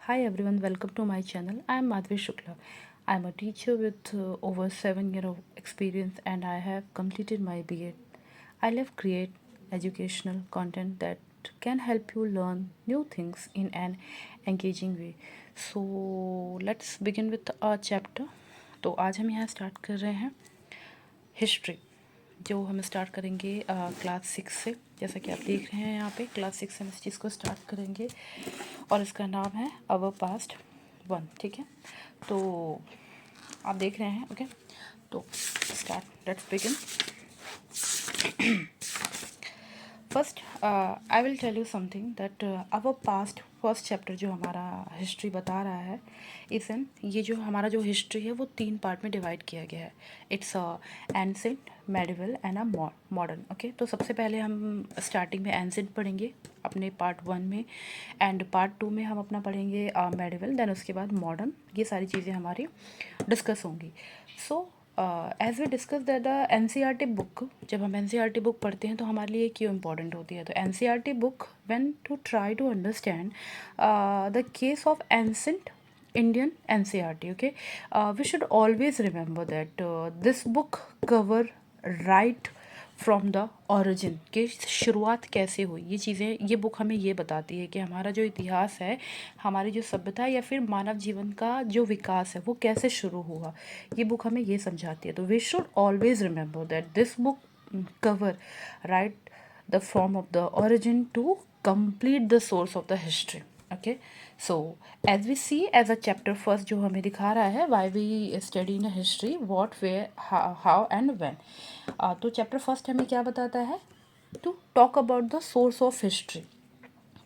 Hi everyone, welcome to my channel. I am Madhvi Shukla. I am a teacher with over 7 years of experience and I have completed my BA. I love create educational content that can help you learn new things in an engaging way. So let's begin with our chapter. तो आज हम यहाँ start कर रहे हैं history, जो हम start करेंगे क्लास 6 से। जैसा कि आप देख रहे हैं यहाँ पे क्लास 6 से हम इस चीज़ को स्टार्ट करेंगे और इसका नाम है अवर पास्ट 1। ठीक है, तो आप देख रहे हैं। ओके, तो start, let's begin. First I will tell you something that our past first chapter जो हमारा हिस्ट्री बता रहा है इस एन ये जो हमारा जो हिस्ट्री है वो 3 पार्ट में डिवाइड किया गया है। It's ancient, medieval and a modern. Okay, तो सबसे पहले हम स्टार्टिंग में एंसेंट पढ़ेंगे अपने पार्ट 1 में, एंड पार्ट 2 में हम अपना पढ़ेंगे मेडिवल, देन उसके बाद मॉडर्न। ये सारी चीज़ें हमारी डिस्कस होंगी। So as we discuss that the NCERT book, जब हम एनसीईआरटी बुक पढ़ते हैं तो हमारे लिए क्यों इंपॉर्टेंट होती है। तो NCERT book when to try to understand the case of ancient Indian NCERT, okay, we should always remember that this book cover right from the origin, कि शुरुआत कैसे हुई। ये चीज़ें, ये बुक हमें ये बताती है कि हमारा जो इतिहास है, हमारी जो सभ्यता या फिर मानव जीवन का जो विकास है वो कैसे शुरू हुआ। ये बुक हमें ये समझाती है। तो we should always remember that this book cover right the from of the origin to complete the source of the history. Okay, so as we see as a chapter first जो हमें दिखा रहा है why we study in history, what, where, how and when. तो chapter first हमें क्या बताता है, to talk about the source of history.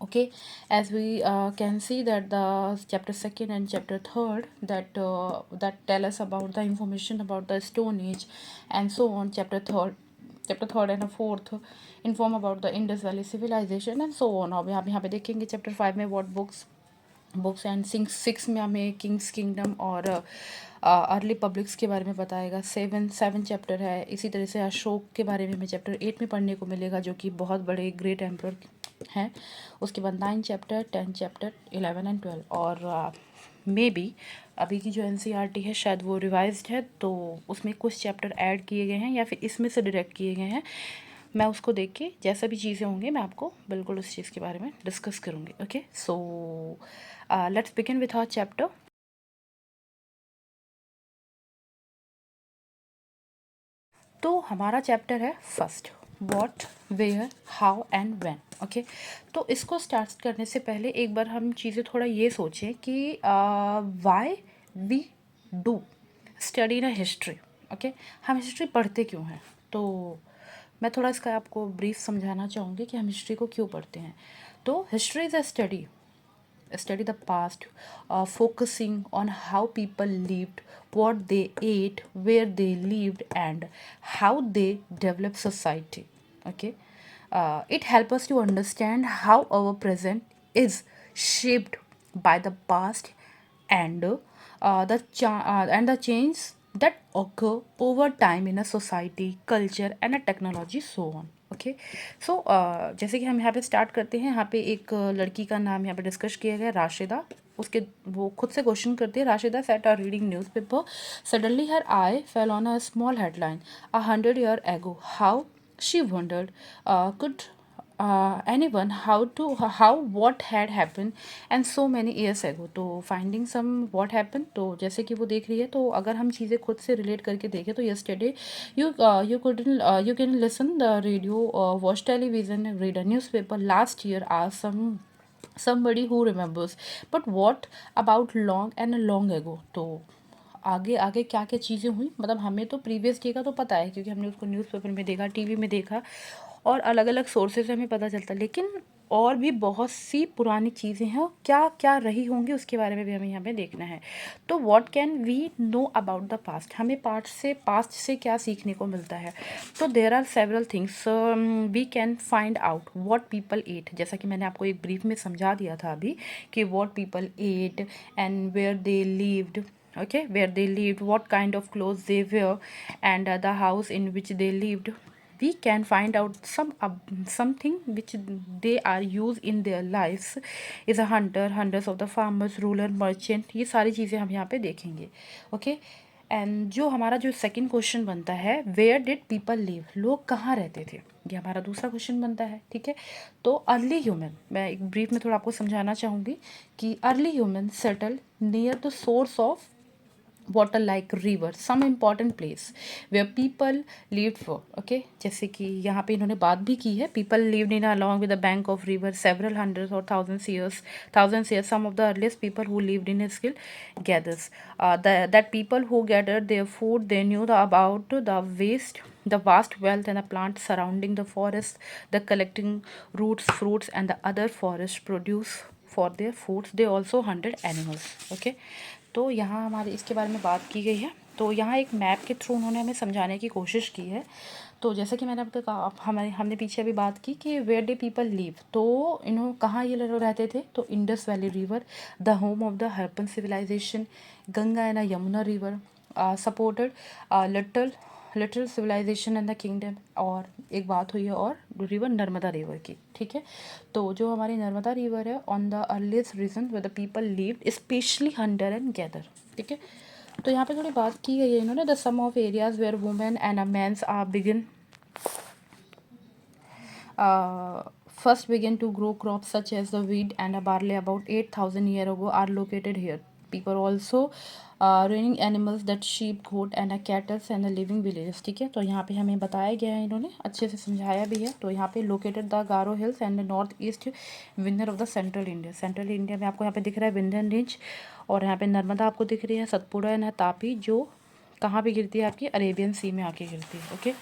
okay, as we can see that the chapter second and chapter third that tell us about the information about the stone age and so on. Chapter third and fourth inform about the Indus Valley civilization and so on. अब यहाँ पे देखेंगे chapter 5 में what books and 6 में हमें Kings kingdom और early publics के बारे में बताएगा। 7 चैप्टर है। इसी तरह से अशोक के बारे में हमें चैप्टर 8 में पढ़ने को मिलेगा, जो कि बहुत बड़े ग्रेट एम्परर हैं। उसके बाद 9 चैप्टर, 10 चैप्टर, 11 एंड 12। और मे बी अभी की जो एनसीईआरटी है शायद वो रिवाइज्ड है, तो उसमें कुछ चैप्टर ऐड किए गए हैं या फिर इसमें से डायरेक्ट किए गए हैं। मैं उसको देख के जैसा भी चीज़ें होंगी मैं आपको बिल्कुल उस चीज़ के बारे में डिस्कस करूँगी। Okay, so let's begin with our chapter. तो हमारा चैप्टर है first, what, where, how and when. Okay, तो इसको स्टार्ट करने से पहले एक बार हम चीज़ें थोड़ा ये सोचें कि why we do study in history. Okay, हम हिस्ट्री पढ़ते क्यों हैं। तो मैं थोड़ा इसका आपको ब्रीफ समझाना चाहूँगी कि हम हिस्ट्री को क्यों पढ़ते हैं। तो history is a study the past, focusing on how people lived, what they ate, where they lived, and how they developed society. Okay, it helps us to understand how our present is shaped by the past and the change that occur over time in a society, culture, and a technology, so on. Okay, so जैसे कि हम यहाँ पे start करते हैं। यहाँ पे एक लड़की का नाम यहाँ पे डिस्कस किया गया, राशिदा। उसके वो खुद से क्वेश्चन करती है। Rashida sat are reading newspaper, suddenly her eye fell on a small headline, 100 years ago, how she wondered could anyone how what had happened and so many years ago। तो फाइंडिंग सम what happened, तो जैसे कि वो देख रही है, तो अगर हम चीज़ें खुद से रिलेट करके देखें तो yesterday you can listen the radio, watch television, read a newspaper, last year ask somebody who remembers, but what about long and long ago। तो आगे आगे क्या क्या चीज़ें हुई, मतलब हमें तो प्रीवियस डे का तो पता है क्योंकि हमने उसको न्यूज़पेपर में देखा, टीवी में देखा और अलग अलग सोर्सेज से हमें पता चलता, लेकिन और भी बहुत सी पुरानी चीज़ें हैं, क्या क्या रही होंगी उसके बारे में भी हमें यहाँ पे देखना है। तो what can we know about the past, हमें पास्ट से क्या सीखने को मिलता है। तो there are several things we can find out what people ate, जैसा कि मैंने आपको एक ब्रीफ में समझा दिया था अभी कि what people ate and where they lived. Okay, where they lived, what kind of clothes they wear, and the house in which they lived, we can find out something which they are used in their lives is a hunter, hundreds of the farmers, ruler, merchant, ये सारी चीज़ें हम यहाँ पे देखेंगे. Okay. And जो हमारा जो सेकंड क्वेश्चन बनता है, वेयर डिड पीपल लिव, लोग कहाँ रहते थे, ये हमारा दूसरा क्वेश्चन बनता है. ठीक है. तो अर्ली ह्यूमन, मैं एक ब्रीफ में थोड़ा आपको समझाना चाहूँगी कि early human settle near the source of water like river, some important place where people lived for. Okay, जैसे कि यहाँ पे इन्होंने बात भी की है, people lived in along with the bank of river several hundreds or thousands years. Some of the earliest people who lived in skill gatherers, that people who gathered their food, they knew about the vast wealth and the plants surrounding the forest, the collecting roots, fruits and the other forest produce for their foods. They also hunted animals. Okay, तो यहाँ हमारे इसके बारे में बात की गई है. तो यहाँ एक मैप के थ्रू उन्होंने हमें समझाने की कोशिश की है. तो जैसे कि मैंने आपको कहा, हमने पीछे अभी बात की कि वेयर डे पीपल लिव, तो इन्होंने कहाँ ये लोग रहते थे, तो Indus valley river, the home of the Harappan civilisation, Ganga and Yamuna river supported little civilisation and the kingdom. और एक बात हुई है और रिवर नर्मदा रिवर की. ठीक है. तो जो हमारी नर्मदा रिवर है, on the earliest region where the people lived specially hunter and gather. ठीक है. तो यहाँ पे थोड़ी बात की गई है इन्होंने, the some of areas where women and a mens are begin first began to grow crops such as the wheat and a barley about 8,000 years ago are located here. People also rearing animals that sheep, goat and a cattle and the living villages. ठीक है. तो यहाँ पे हमें बताया गया है, इन्होंने अच्छे से समझाया भी है. तो यहाँ पे located the Garo Hills and north east विंदर of the central India. Central India में आपको यहाँ पे दिख रहा है विंध्यन रेंज, और यहाँ पे नर्मदा आपको दिख रही है, सतपुड़ा एंड तापी, जो कहाँ पे गिरती है, आपकी अरेबियन सी में आके गिरती है. Okay.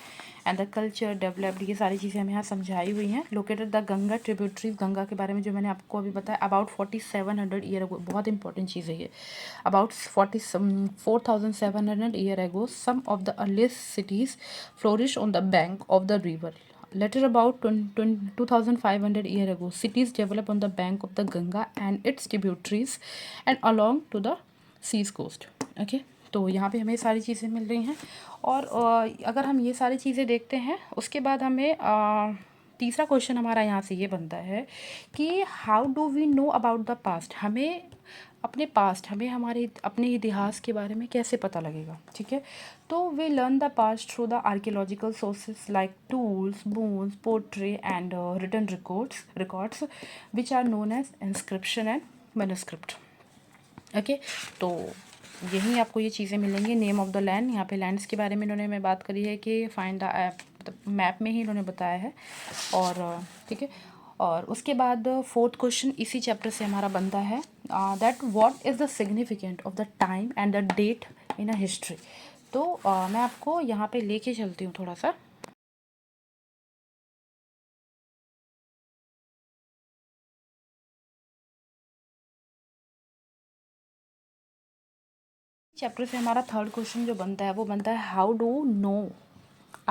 And the culture developed, ये सारी चीज़ें हमें यहाँ समझाई हुई हैं. Located the Ganga tributaries, Ganga के बारे में जो मैंने आपको अभी बताया, अबाउट 4700 ईयर अगो, बहुत इंपॉर्टेंट चीज़ है ये, about 4700 year ago some of the earliest cities flourish on the bank of the river. Later, about 2500 years ago, cities developed on the bank of the Ganga and its tributaries and along to the sea's coast. Okay, तो यहाँ पे हमें सारी चीज़ें मिल रही हैं. और अगर हम ये सारी चीज़ें देखते हैं, उसके बाद हमें तीसरा क्वेश्चन हमारा यहाँ से ये बनता है कि how do we know about the past, हमें अपने पास्ट, हमें हमारे अपने इतिहास के बारे में कैसे पता लगेगा. ठीक है. तो we learn the past through the archaeological sources like tools, bones, pottery and written records which are known as inscription and manuscript. Okay. तो यही आपको ये चीज़ें मिलेंगी. नेम ऑफ द लैंड, यहाँ पे लैंड्स के बारे में इन्होंने हमें बात करी है कि फाइंड द ऐप, मैप में ही इन्होंने बताया है. और ठीक है. और उसके बाद फोर्थ क्वेश्चन इसी चैप्टर से हमारा बनता है, that what is the significant of the time and the date in a history. तो मैं आपको यहाँ पे लेके चलती हूँ थोड़ा सा. चैप्टर से हमारा थर्ड क्वेश्चन जो बनता है वो बनता है, how do know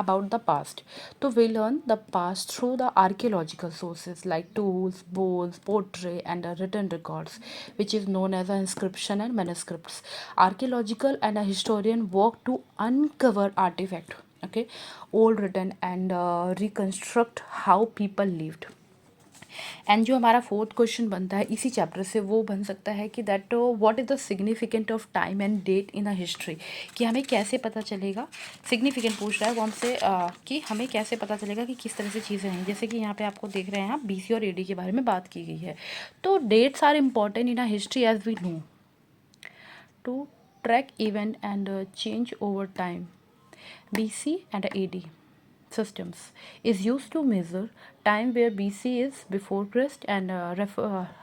about the past. So we learn the past through the archaeological sources like tools, bones, pottery and written records, which is known as inscription and manuscripts. Archaeological and a historian work to uncover artifact, okay, old written and reconstruct how people lived. And जो हमारा fourth question बनता है इसी chapter से, वो बन सकता है कि that what is the significant of time and date in a history, कि हमें कैसे पता चलेगा. सिग्निफिकेंट पूछ रहा है वो हमसे कि हमें कैसे पता चलेगा कि किस तरह से चीज़ें हैं. जैसे कि यहाँ पे आपको देख रहे हैं, आप BC और AD के बारे में बात की गई है. तो dates are important in a history as we know to track event and change over time. BC and AD systems is used to measure time where BC is before Christ and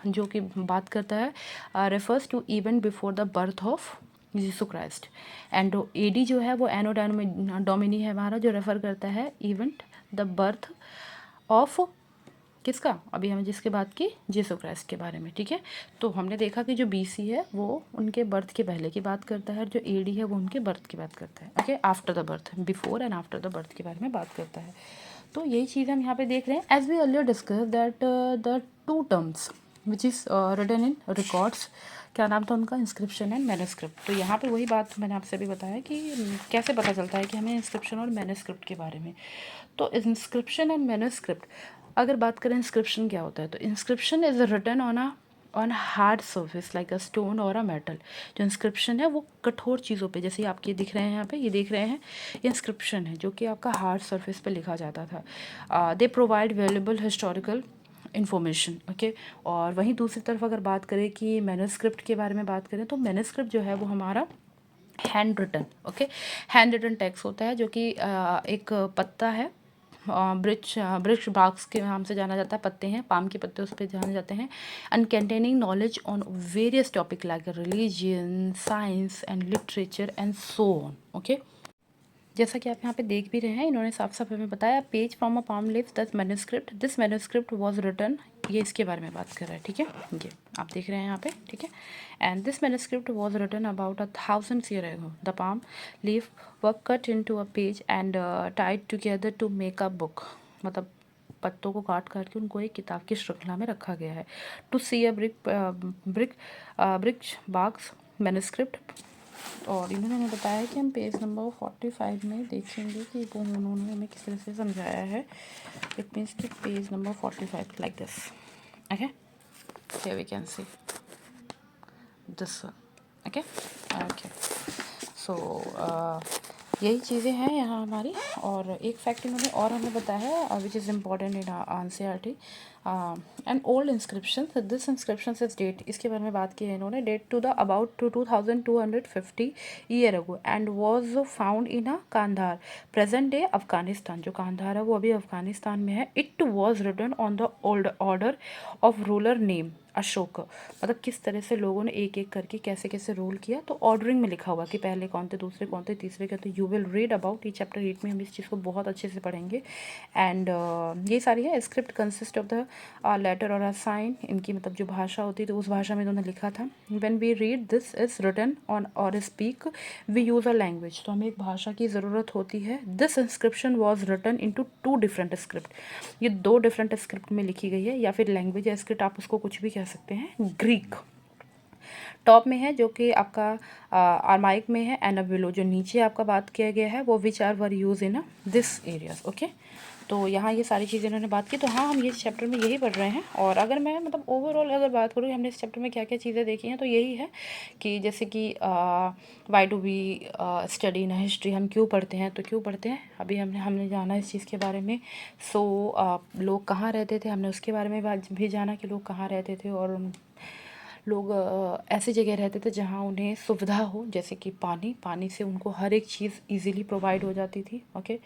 जो कि बात करता है refers to event before the birth of Jisshu Christ. And AD जो है वो एनो Duminy है हमारा, जो रेफर करता है इवेंट द बर्थ ऑफ किसका, अभी हमें जिसके बात की, जीसू क्राइस्ट के बारे में. ठीक है. तो हमने देखा कि जो BC है वो उनके बर्थ के पहले की बात करता है, जो AD है वो उनके बर्थ की बात करता है. Okay. After the birth, before and after the birth के बारे में बात करता है. तो यही चीज़ हम यहाँ पे देख रहे हैं. As we earlier discuss that the two terms which is written in records, क्या नाम था उनका, इंस्क्रिप्शन एंड मैन्युस्क्रिप्ट। तो यहाँ पे वही बात मैंने आपसे भी बताया कि कैसे पता चलता है कि हमें इंस्क्रिप्शन और मैन्युस्क्रिप्ट के बारे में। तो इंस्क्रिप्शन एंड मैन्युस्क्रिप्ट, अगर बात करें इंस्क्रिप्शन क्या होता है, तो inscription is written on hard surface like a stone और अ मेटल। जो इंस्क्रिप्शन है वो कठोर चीज़ों पे, जैसे आपके ये दिख रहे हैं यहाँ पे, ये देख रहे हैं, ये इंस्क्रिप्शन है जो कि आपका हार्ड सरफेस पे लिखा जाता था। They provide valuable historical information, okay. और वहीं दूसरी तरफ अगर बात करें कि मैन्युस्क्रिप्ट के बारे में बात करें, तो मैन्युस्क्रिप्ट जो है वो हमारा hand written, okay, hand written text होता है, जो कि एक पत्ता है, वृक्ष बाक्स के नाम से जाना जाता है, पत्ते हैं, पाम के पत्ते उस पर जाने जाते हैं, and containing knowledge on various topic like religion, science and literature and so on, okay. जैसा कि आप यहाँ पे देख भी रहे हैं, इन्होंने साफ साफ हमें बताया, page from a palm leaf that manuscript, this manuscript was written, ये इसके बारे में बात कर रहा है, ठीक है, ये आप देख रहे हैं यहाँ पे, ठीक है। And this manuscript was written about 1000 year ago, the palm leaf were cut into a page and tied together to make a book, मतलब पत्तों को काट काट के उनको एक किताब की श्रृंखला में रखा गया है। To see a brick box manuscript. और इन्होंने हमें बताया कि हम पेज नंबर 45 में देखेंगे कि वो उन्होंने हमें किस तरह से समझाया है। इट मीन्स कि page number 45 like this, okay, here we can see this, okay okay. So यही चीज़ें हैं यहाँ हमारी। और एक फैक्ट इन्होंने और हमें बताया है, which is important in NCERT, and old inscription, this inscription is date, इसके बारे में बात की है इन्होंने, date to the about 2250 year ago and was found in a Kandahar, present day Afghanistan. जो कांधार है वो अभी अफगानिस्तान में है। It was written on the old order of ruler name Ashok, मतलब किस तरह से लोगों ने एक एक करके कैसे कैसे रूल किया, तो ऑर्डरिंग में लिखा हुआ कि पहले कौन थे, दूसरे कौन थे, तीसरे क्या थे। यू विल रीड अबाउट, ये चैप्टर 8 में हम इस चीज़ को बहुत अच्छे से पढ़ेंगे। एंड ये सारी है, script consist of the letter और अ साइन, इनकी मतलब जो भाषा होती है तो उस भाषा में इन्होंने लिखा था। When we read this is written on और speak we use a language, तो हमें एक भाषा की ज़रूरत होती है। This inscription was written into 2 different script, ये 2 डिफरेंट स्क्रिप्ट में लिखी गई है, या फिर लैंग्वेज या स्क्रिप्ट आप उसको कुछ भी कह सकते हैं। ग्रीक टॉप में है जो कि आपका आर्माइक में है, एंड बिलो जो नीचे आपका बात किया गया है वो which are were use in this areas, okay. तो यहाँ ये सारी चीज़ें इन्होंने बात की। तो हाँ, हम ये चैप्टर में यही पढ़ रहे हैं। और अगर मैं मतलब ओवरऑल अगर बात करूँ हमने इस चैप्टर में क्या क्या चीज़ें देखी हैं, तो यही है कि जैसे कि why do we study in history, हम क्यों पढ़ते हैं, तो क्यों पढ़ते हैं, अभी हमने जाना इस चीज़ के बारे में। सो लोग कहाँ रहते थे, हमने उसके बारे में भी जाना कि लोग कहाँ रहते थे। और लोग ऐसी जगह रहते थे जहाँ उन्हें सुविधा हो, जैसे कि पानी से उनको हर एक चीज़ इजीली प्रोवाइड हो जाती थी, ओके।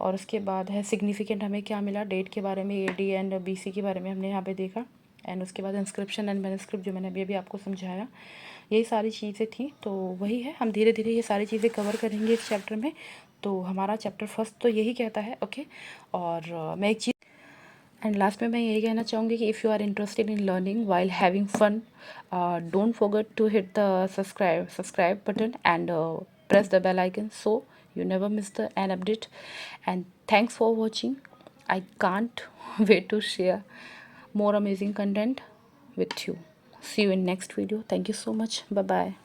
और उसके बाद है सिग्निफिकेंट, हमें क्या मिला, डेट के बारे में, एडी एंड बीसी के बारे में हमने यहाँ पे देखा। एंड उसके बाद इंस्क्रिप्शन एंड मैन्युस्क्रिप्ट जो मैंने अभी आपको समझाया, यही सारी चीज़ें थी। तो वही है, हम धीरे धीरे ये सारी चीज़ें कवर करेंगे इस चैप्टर में। तो हमारा चैप्टर फर्स्ट तो यही कहता है, ओके। और मैं एक चीज़ एंड लास्ट में मैं यही कहना चाहूँगी कि if you are interested in learning while having fun, don't forget to hit the subscribe button and press the bell icon so you never miss the an update. And thanks for watching. I can't wait to share more amazing content with you. See you in next video. Thank you so much. Bye bye.